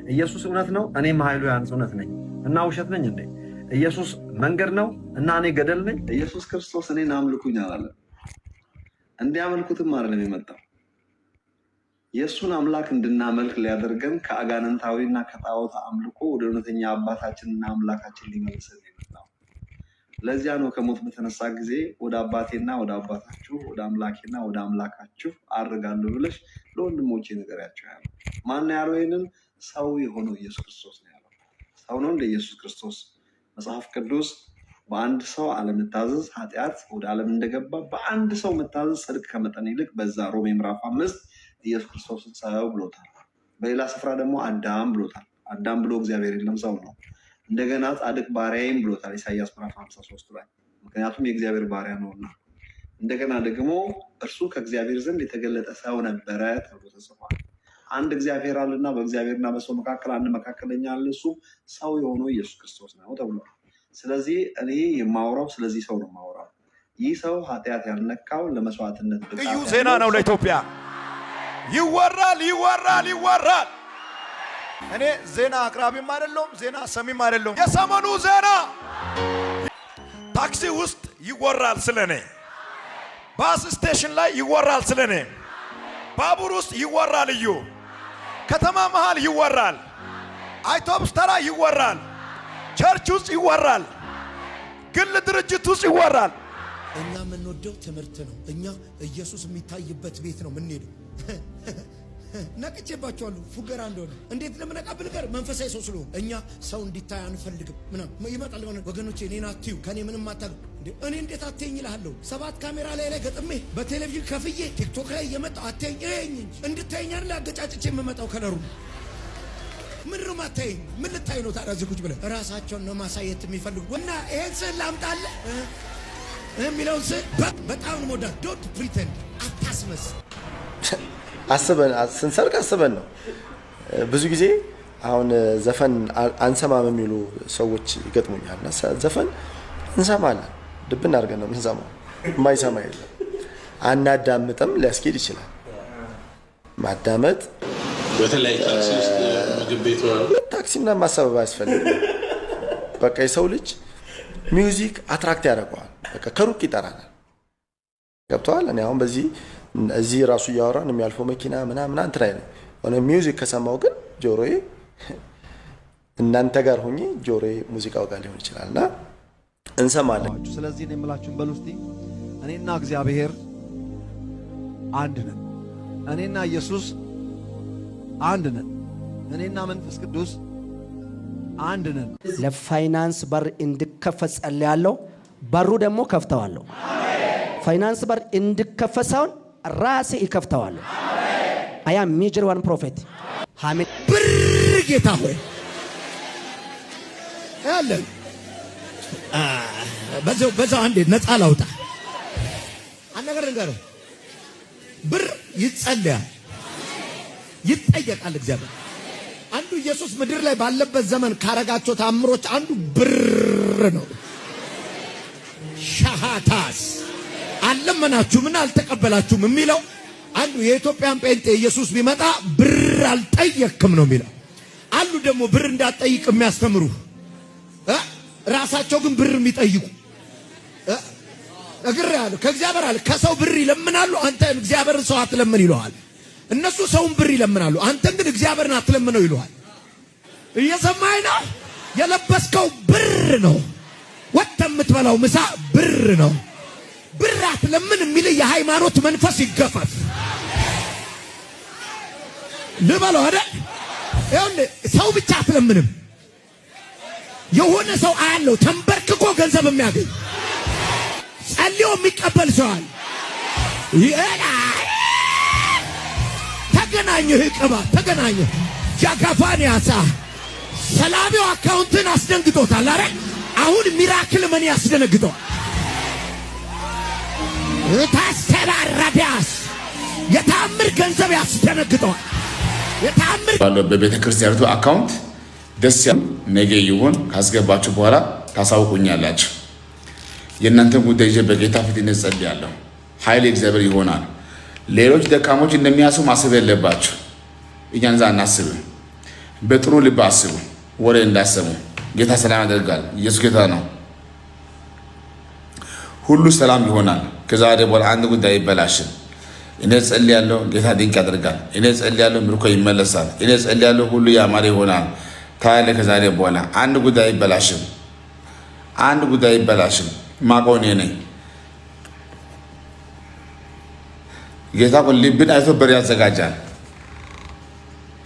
ኢየሱስ እውነት ነው እኔም ኃይሉ ያንስ እውነት ነኝ እና ውሸት ነኝ እንዴ? ኢየሱስ መንገድ ነው እና እኔ ገደል ነኝ? ኢየሱስ ክርስቶስ እኔን አምልኩኝ አላለም። እንዲያመልኩትም አይደለም የመጣው። የእሱን አምላክ እንድናመልክ ሊያደርገን ከአጋንንታዊና ከጣዖት አምልኮ ወደ እውነተኛ አባታችንና አምላካችን ሊመልሰን የመጣው። ለዚያ ነው ከሞት በተነሳ ጊዜ ወደ አባቴና ወደ አባታችሁ ወደ አምላኬና ወደ አምላካችሁ አድርጋለሁ ብለሽ ለወንድሞቼ ንገሪያቸው ያለው። ማን ያለው ይህንን? ሰው የሆነው ኢየሱስ ክርስቶስ ነው ያለው። ሰው ነው እንደ ኢየሱስ ክርስቶስ። መጽሐፍ ቅዱስ በአንድ ሰው አለመታዘዝ ኃጢአት ወደ ዓለም እንደገባ በአንድ ሰው መታዘዝ ጽድቅ ከመጠን ይልቅ በዛ። ሮሜ ምዕራፍ 5 ኢየሱስ ክርስቶስን ሰው ብሎታል። በሌላ ስፍራ ደግሞ አዳም ብሎታል። አዳም ብሎ እግዚአብሔር የለም ሰው ነው። እንደገና ጻድቅ ባሪያዬም ብሎታል ኢሳይያስ ምዕራፍ 53 ላይ፣ ምክንያቱም የእግዚአብሔር ባሪያ ነውና። እንደገና ደግሞ እርሱ ከእግዚአብሔር ዘንድ የተገለጠ ሰው ነበረ ተብሎ ተጽፏል። አንድ እግዚአብሔር አለና በእግዚአብሔርና በሰው መካከል አንድ መካከለኛ አለ፣ እሱ ሰው የሆነው ኢየሱስ ክርስቶስ ነው ተብሏል። ስለዚህ እኔ የማወራው ስለዚህ ሰው ነው የማወራው። ይህ ሰው ኃጢአት ያልነካው ለመስዋዕትነት እዩ ዜና ነው ለኢትዮጵያ። ይወራል ይወራል ይወራል። እኔ ዜና አቅራቢም አይደለሁም ዜና ሰሚም አይደለሁም። የሰሞኑ ዜና ታክሲ ውስጥ ይወራል ስለኔ፣ ባስ ስቴሽን ላይ ይወራል ስለኔ፣ ባቡር ውስጥ ይወራል፣ እዩ ከተማ መሃል ይወራል፣ አውቶቡስ ተራ ይወራል፣ ቸርች ውስጥ ይወራል፣ ግል ድርጅት ውስጥ ይወራል። እኛ የምንወደው ትምህርት ነው። እኛ ኢየሱስ የሚታይበት ቤት ነው የምንሄደው። ነቅቼባቸዋለሁ ፉገራ እንደሆነ። እንዴት ለምነቃብል ጋር መንፈሳዊ ሰው ስለሆነ እኛ ሰው እንዲታይ አንፈልግም። ምናምን ይመጣል ወገኖቼ፣ እኔን አትዩ፣ ከኔ ምንም አታውቁ። እኔ እንዴት አትይኝ እልሃለሁ። 7 ካሜራ ላይ ገጥሜ በቴሌቪዥን ከፍዬ ቲክቶክ ላይ እየመጣሁ አትይኝ እንጂ እንድታይኝ አይደል አገጫጭቼ የምመጣው ከለሩ። ምን ነው ማታይኝ? ምን ልታይ ነው ታዲያ? ዝጉጅ ብለህ ራሳቸውን ነው ማሳየት የሚፈልጉ እና ይሄን ስዕል ላምጣልህ የሚለውን ስዕል በጣም ነው ወዳ። ዶንት ፕሪተንድ፣ አታስመስል። አስበን ስንሰርቅ አስበን ነው። ብዙ ጊዜ አሁን ዘፈን አንሰማም የሚሉ ሰዎች ይገጥሙኛል። እና ዘፈን እንሰማለን፣ ድብን አድርገን ነው የምንሰማው። የማይሰማ የለም። አናዳምጥም ሊያስኬድ ይችላል። ማዳመጥ በተለይ ታክሲ ውስጥ ምግብ ቤት ታክሲ ምናምን ማሰበብ አያስፈልግም። በቃ የሰው ልጅ ሚውዚክ አትራክት ያደርገዋል። በቃ ከሩቅ ይጠራናል። ገብተዋል። እኔ አሁን እዚህ ራሱ እያወራን የሚያልፈው መኪና ምናምን እንትን አይደለም። ሆነ ሚውዚክ ከሰማው ግን ጆሮዬ እናንተ ጋር ሆኜ ጆሮዬ ሙዚቃው ጋር ሊሆን ይችላልና እንሰማለን። ስለዚህ እኔ የምላችሁን በሉ እስቲ። እኔና እግዚአብሔር አንድ ነን። እኔና ኢየሱስ አንድ ነን። እኔና መንፈስ ቅዱስ አንድ ነን። ለፋይናንስ በር እንድከፈት ጸልያለሁ። በሩ ደግሞ ከፍተዋለሁ። ፋይናንስ በር እንድከፈት ሳይሆን ራሴ ይከፍተዋለሁ። አያ ሜጀር ዋን ፕሮፌት ሐሜት ብር ጌታ ሆይ አለ በዛው አንዴ ነፃ ላውጣ። አነገር ነገር ብር ይጸልያል፣ ይጠየቃል እግዚአብሔር። አንዱ ኢየሱስ ምድር ላይ ባለበት ዘመን ካረጋቸው ታምሮች አንዱ ብር ነው። ሻሃታስ አለመናችሁ ምን አልተቀበላችሁም የሚለው አንዱ የኢትዮጵያን ጴንጤ ኢየሱስ ቢመጣ ብር አልጠየቅም ነው የሚለው። አሉ ደግሞ ብር እንዳትጠይቅ የሚያስተምሩ ራሳቸው ግን ብር የሚጠይቁ እግር ያለ ከእግዚአብሔር አለ ከሰው ብር ይለምናሉ። አንተ እግዚአብሔርን ሰው አትለምን ይለዋል። እነሱ ሰውን ብር ይለምናሉ፣ አንተን ግን እግዚአብሔርን አትለምነው ይለዋል። እየሰማኸኝ ነው? የለበስከው ብር ነው። ወጥተህ የምትበላው ምሳ ብር ነው። ብር አትለምን የሚል የሃይማኖት መንፈስ ይገፈፍ ልበለው አይደል? ይኸውልህ ሰው ብቻ አትለምንም። የሆነ ሰው አያለው ተንበርክኮ ገንዘብ የሚያገኝ ጸልዮ የሚቀበል ሰው አለ። ተገናኘህ ቅባት ተገናኘህ ጃጋፋን ያሳ ሰላቢው አካውንትን አስደንግጦታል አይደል? አሁን ሚራክል ምን ያስደነግጠዋል? ታስተባረዳስ የታምር ገንዘብ ያስደነግጠዋል። የታምር በቤተ ክርስቲያኑ አካውንት ደስ ያለ ነገ ይሁን ካስገባችሁ በኋላ ታሳውቁኛላችሁ። የእናንተን ጉዳይ ይዤ በጌታ ፊት እንጸልያለሁ። ኃይል እግዚአብሔር ይሆናል። ሌሎች ደካሞች እንደሚያስቡ ማሰብ የለባችሁ። እኛን ዛ እናስብም። በጥሩ ልብ አስቡ፣ ወሬ እንዳሰሙ። ጌታ ሰላም ያደርጋል። ኢየሱስ ጌታ ነው። ሁሉ ሰላም ይሆናል። ከዛሬ በኋላ አንድ ጉዳይ ይበላሽን። እኔ ጸልያለሁ፣ ጌታ ድንቅ ያደርጋል። እኔ ጸልያለሁ፣ ምርኮ ይመለሳል። እኔ ጸልያለሁ፣ ሁሉ ያማረ ይሆናል። ታያለህ። ከዛሬ በኋላ አንድ ጉዳይ ይበላሽን፣ አንድ ጉዳይ ይበላሽን። ማውቀው እኔ ነኝ። ጌታ እኮ ልብን አይቶ በር ያዘጋጃል።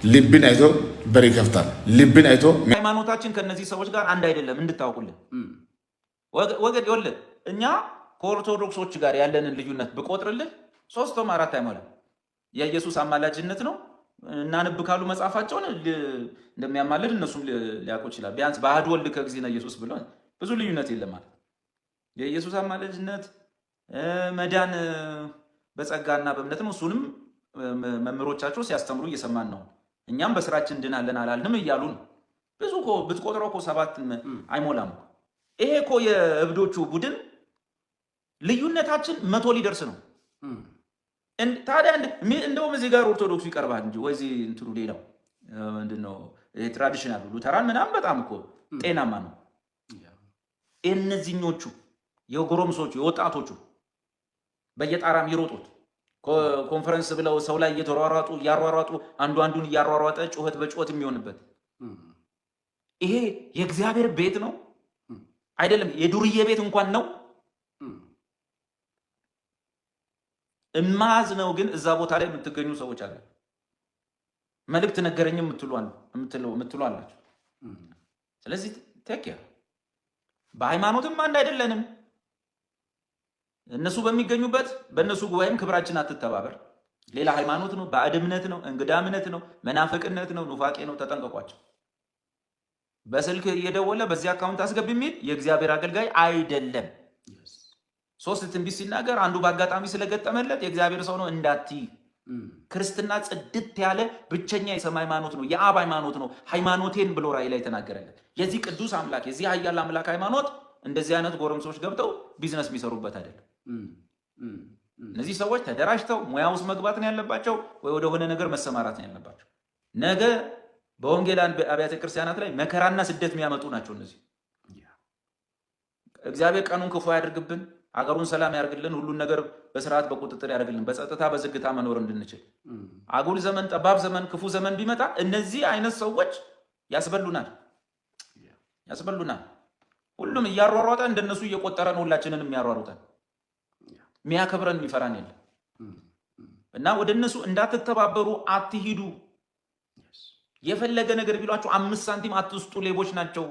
ልብን አይቶ በር ይከፍታል። ልብን አይቶ ሃይማኖታችን ከነዚህ ሰዎች ጋር አንድ አይደለም እንድታውቁልን ወገድ ይወልድ እኛ ከኦርቶዶክሶች ጋር ያለንን ልዩነት ብቆጥርልህ 3 ወይም 4 አይሞላም። የኢየሱስ አማላጅነት ነው። እናንብ ካሉ መጽሐፋቸውን እንደሚያማልድ እነሱም ሊያውቁ ይችላል። ቢያንስ በአሐዱ ወልድ ከእግዚእነ ኢየሱስ ብሎ ብዙ ልዩነት የለም ማለት የኢየሱስ አማላጅነት መዳን በጸጋና በእምነት ነው። እሱንም መምህሮቻቸው ሲያስተምሩ እየሰማን ነው። እኛም በስራችን እንድናለን አላልንም እያሉ ነው። ብዙ እኮ ብትቆጥረው እኮ 7 አይሞላም። ይሄ እኮ የእብዶቹ ቡድን ልዩነታችን 100 ሊደርስ ነው። ታዲያ እንደውም እዚህ ጋር ኦርቶዶክሱ ይቀርባል እንጂ ወይዚህ እንትኑ ሌላው ምንድነው ትራዲሽናል ሉተራን ምናምን በጣም እኮ ጤናማ ነው። እነዚህኞቹ የጎረምሶቹ የወጣቶቹ በየጣራም ይሮጡት ኮንፈረንስ ብለው ሰው ላይ እያሯሯጡ አንዱ አንዱን እያሯሯጠ ጩኸት በጩኸት የሚሆንበት ይሄ የእግዚአብሔር ቤት ነው አይደለም። የዱርዬ ቤት እንኳን ነው። እማዝ ነው ግን እዛ ቦታ ላይ የምትገኙ ሰዎች አለ መልእክት ነገረኝ የምትሉ አላችሁ። ስለዚህ ተኪያ በሃይማኖትም አንድ አይደለንም። እነሱ በሚገኙበት በእነሱ ጉባኤም ክብራችን አትተባበር። ሌላ ሃይማኖት ነው፣ ባዕድ እምነት ነው፣ እንግዳ እምነት ነው፣ መናፍቅነት ነው፣ ኑፋቄ ነው። ተጠንቀቋቸው። በስልክ እየደወለ በዚህ አካውንት አስገብ የሚል የእግዚአብሔር አገልጋይ አይደለም። 3 ትንቢት ሲናገር አንዱ በአጋጣሚ ስለገጠመለት የእግዚአብሔር ሰው ነው እንዳትይ። ክርስትና ጽድት ያለ ብቸኛ የሰማይ ሃይማኖት ነው፣ የአብ ሃይማኖት ነው። ሃይማኖቴን ብሎ ራእይ ላይ ተናገረለት። የዚህ ቅዱስ አምላክ የዚህ ኃያል አምላክ ሃይማኖት እንደዚህ አይነት ጎረምሶች ገብተው ቢዝነስ የሚሰሩበት አይደለም። እነዚህ ሰዎች ተደራጅተው ሙያ ውስጥ መግባት ነው ያለባቸው፣ ወይ ወደሆነ ነገር መሰማራት ነው ያለባቸው። ነገ በወንጌላን አብያተ ክርስቲያናት ላይ መከራና ስደት የሚያመጡ ናቸው እነዚህ። እግዚአብሔር ቀኑን ክፉ ያድርግብን፣ አገሩን ሰላም ያርግልን፣ ሁሉን ነገር በስርዓት በቁጥጥር ያርግልን፣ በጸጥታ በዝግታ መኖር እንድንችል። አጉል ዘመን፣ ጠባብ ዘመን፣ ክፉ ዘመን ቢመጣ እነዚህ አይነት ሰዎች ያስበሉናል። ሁሉም እያሯሯጠ እንደነሱ እየቆጠረ ነው ሁላችንን የሚያሯሩጠን። የሚያከብረን የሚፈራን የለም። እና ወደ እነሱ እንዳትተባበሩ አትሂዱ። የፈለገ ነገር ቢሏችሁ 5 ሳንቲም አትስጡ፣ ሌቦች ናቸው።